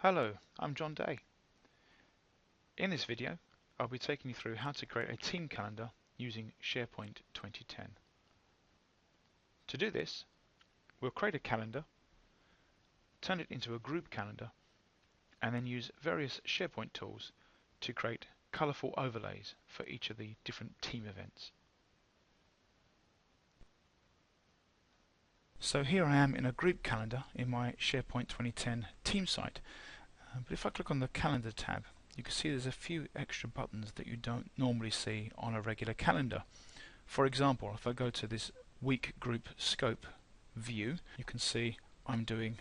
Hello, I'm John Day. In this video, I'll be taking you through how to create a team calendar using SharePoint 2010. To do this, we'll create a calendar, turn it into a group calendar, and then use various SharePoint tools to create colourful overlays for each of the different team events. So here I am in a group calendar in my SharePoint 2010 team site. But if I click on the calendar tab, you can see there's a few extra buttons that you don't normally see on a regular calendar. For example, if I go to this week group scope view, you can see I'm doing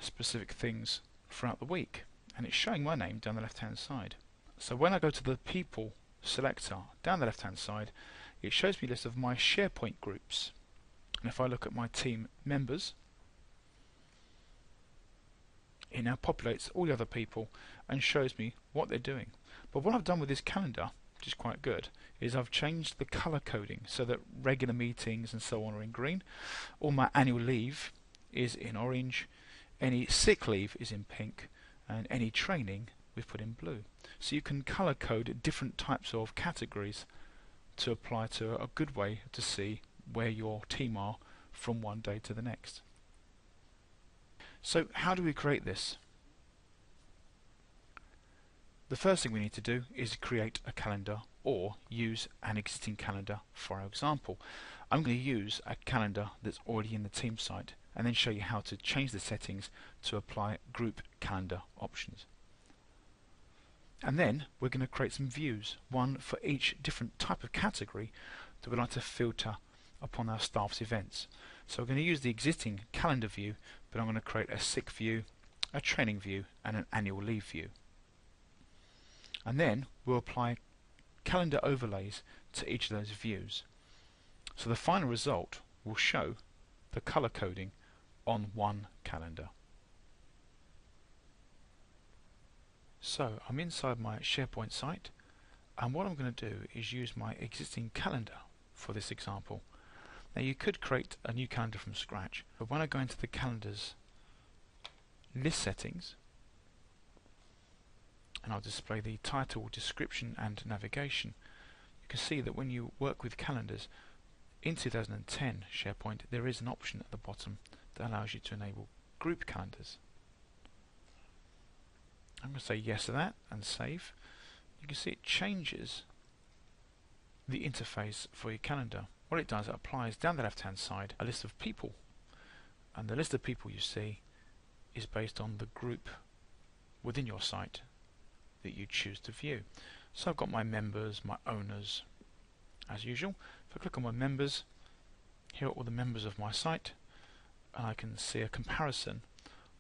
specific things throughout the week, and it's showing my name down the left hand side. So when I go to the people selector down the left hand side, it shows me a list of my SharePoint groups. And if I look at my team members, it now populates all the other people and shows me what they're doing. But what I've done with this calendar, which is quite good, is I've changed the color coding so that regular meetings and so on are in green, all my annual leave is in orange, any sick leave is in pink, and any training we've put in blue. So you can color code different types of categories to apply to a good way to see where your team are from one day to the next. So how do we create this? The first thing we need to do is create a calendar or use an existing calendar for our example. I'm going to use a calendar that's already in the team site and then show you how to change the settings to apply group calendar options. And then we're going to create some views, one for each different type of category that we'd like to filter upon our staff's events. So we're going to use the existing calendar view, but I'm going to create a sick view, a training view, and an annual leave view. And then we'll apply calendar overlays to each of those views. So the final result will show the color coding on one calendar. So I'm inside my SharePoint site, and what I'm going to do is use my existing calendar for this example. Now you could create a new calendar from scratch, but when I go into the calendar's list settings, and I'll display the title, description and navigation, you can see that when you work with calendars in 2010 SharePoint, there is an option at the bottom that allows you to enable group calendars. I'm going to say yes to that and save. You can see it changes the interface for your calendar. What it does, it applies down the left hand side a list of people, and the list of people you see is based on the group within your site that you choose to view. So I've got my members, my owners, as usual. If I click on my members, here are all the members of my site, and I can see a comparison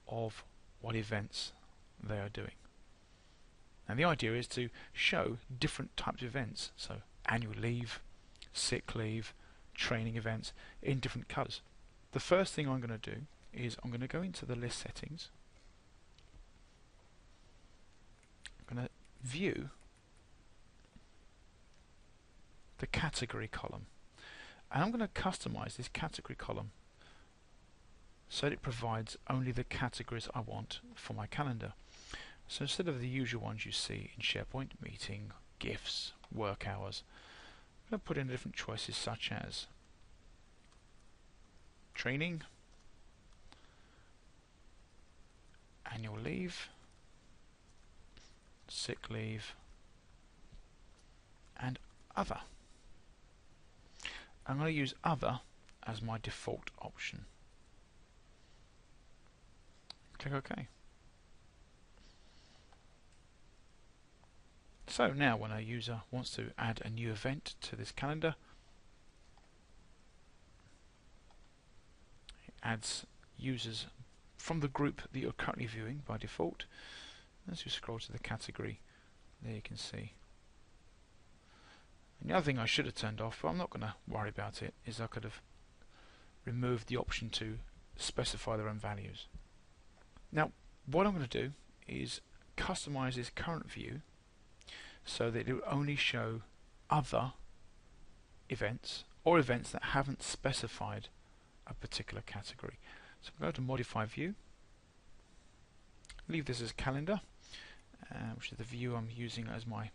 of what events they are doing. And the idea is to show different types of events, so annual leave, sick leave, training events in different colours. The first thing I'm going to do is I'm going to go into the list settings. I'm going to view the category column, and I'm going to customize this category column so that it provides only the categories I want for my calendar. So instead of the usual ones you see in SharePoint, meeting, gifts, work hours, I'm going to put in different choices such as training, annual leave, sick leave, and other. I'm going to use other as my default option. Click OK. So now when a user wants to add a new event to this calendar, it adds users from the group that you're currently viewing by default. As you scroll to the category, there you can see. And the other thing I should have turned off, but I'm not going to worry about it, is I could have removed the option to specify their own values. Now what I'm going to do is customize this current view so that it will only show other events or events that haven't specified a particular category. So go to Modify View, leave this as calendar, which is the view I'm using as my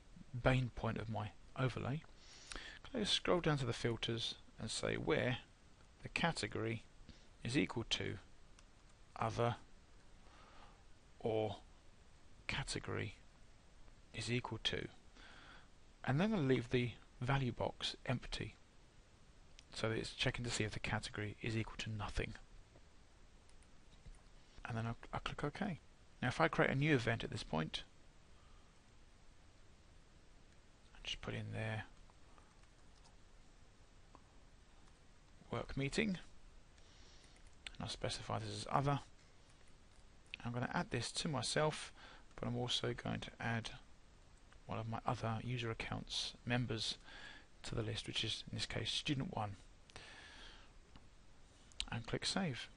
main point of my overlay. Let's scroll down to the filters and say where the category is equal to other or category is equal to, and then I'll leave the value box empty so that it's checking to see if the category is equal to nothing, and then I'll click OK. Now if I create a new event at this point, I'll just put in there work meeting, and I'll specify this as other. I'm going to add this to myself, but I'm also going to add one of my other user accounts members to the list, which is in this case student 1, and click save.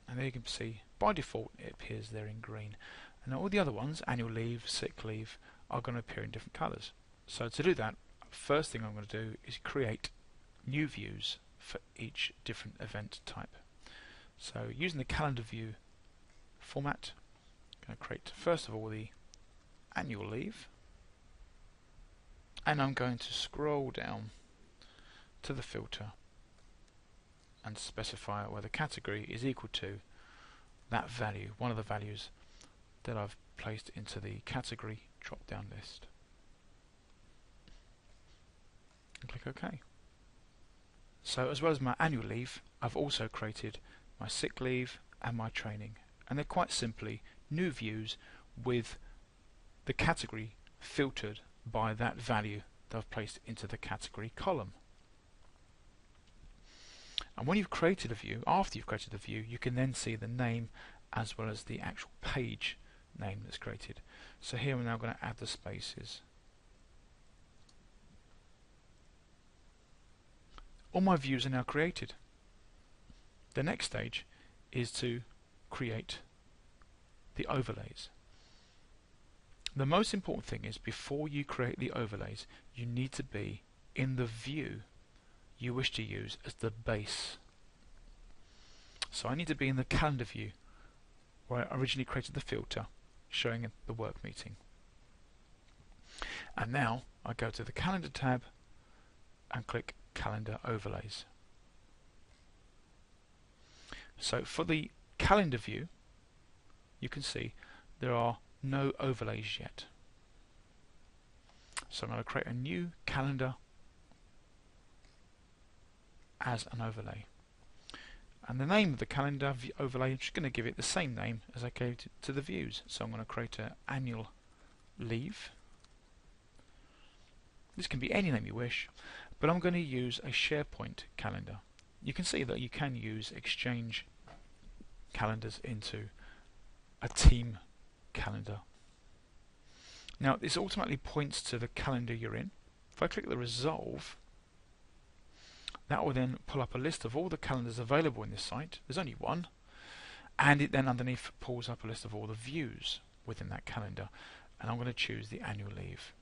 And there you can see by default it appears there in green, and all the other ones, annual leave, sick leave, are going to appear in different colours. So to do that, first thing I'm going to do is create new views for each different event type. So using the calendar view format, I'm going to create first of all the annual leave, and I'm going to scroll down to the filter and specify where the category is equal to that value, one of the values that I've placed into the category drop down list, and click OK. So as well as my annual leave, I've also created my sick leave and my training, and they're quite simply new views with the category filtered by that value that I've placed into the category column. And when you've created a view, after you've created the view, you can then see the name as well as the actual page name that's created. So here we're now going to add the spaces. All my views are now created. The next stage is to create the overlays. The most important thing is, before you create the overlays, you need to be in the view you wish to use as the base. So I need to be in the calendar view where I originally created the filter showing the work meeting. And now I go to the calendar tab and click calendar overlays. So for the calendar view, you can see there are no overlays yet. So I'm going to create a new calendar as an overlay. And the name of the calendar overlay, I'm just going to give it the same name as I gave to the views. So I'm going to create an annual leave. This can be any name you wish, but I'm going to use a SharePoint calendar. You can see that you can use Exchange calendars into a team calendar. Now this automatically points to the calendar you're in. If I click the resolve, that will then pull up a list of all the calendars available in this site. There's only one, and it then underneath pulls up a list of all the views within that calendar, and I'm going to choose the annual leave.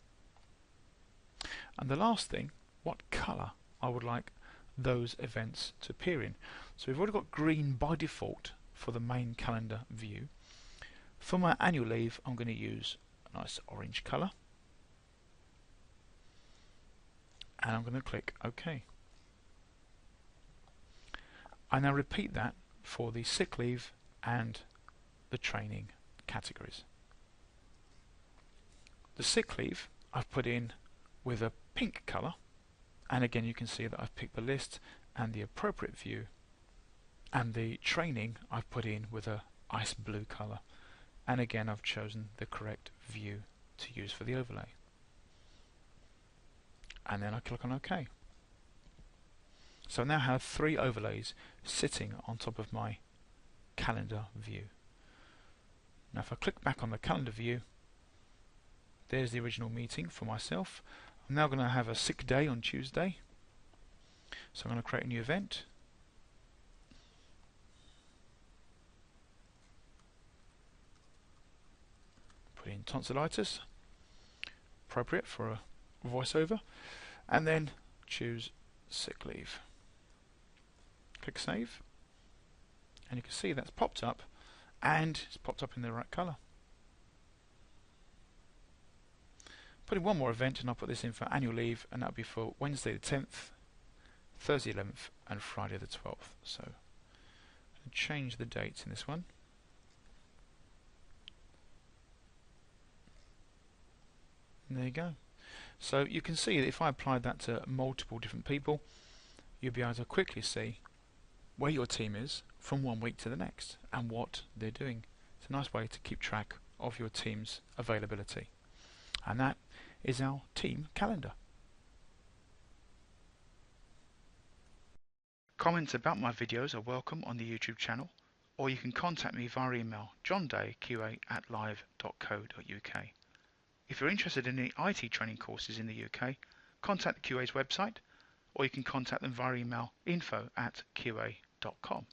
And the last thing, what colour I would like those events to appear in. So we've already got green by default for the main calendar view. For my annual leave, I'm going to use a nice orange colour, and I'm going to click OK. I now repeat that for the sick leave and the training categories. The sick leave I've put in with a pink colour, and again you can see that I've picked the list and the appropriate view, and the training I've put in with a ice blue colour, and again I've chosen the correct view to use for the overlay, and then I click on OK. So I now have 3 overlays sitting on top of my calendar view. Now if I click back on the calendar view, there's the original meeting for myself. I'm now going to have a sick day on Tuesday, so I'm going to create a new event. Put in tonsillitis, appropriate for a voiceover, and then choose sick leave. Click save, and you can see that's popped up and it's popped up in the right colour. Put in one more event, and I'll put this in for annual leave, and that'll be for Wednesday the 10th, Thursday 11th, and Friday the 12th. So I'll change the dates in this one. And there you go. So you can see that if I applied that to multiple different people, you'll be able to quickly see where your team is from one week to the next and what they're doing. It's a nice way to keep track of your team's availability. And that is our team calendar. Comments about my videos are welcome on the YouTube channel, or you can contact me via email johndayqa@live.co.uk. If you're interested in any IT training courses in the UK, contact the QA's website, or you can contact them via email info@qa.com.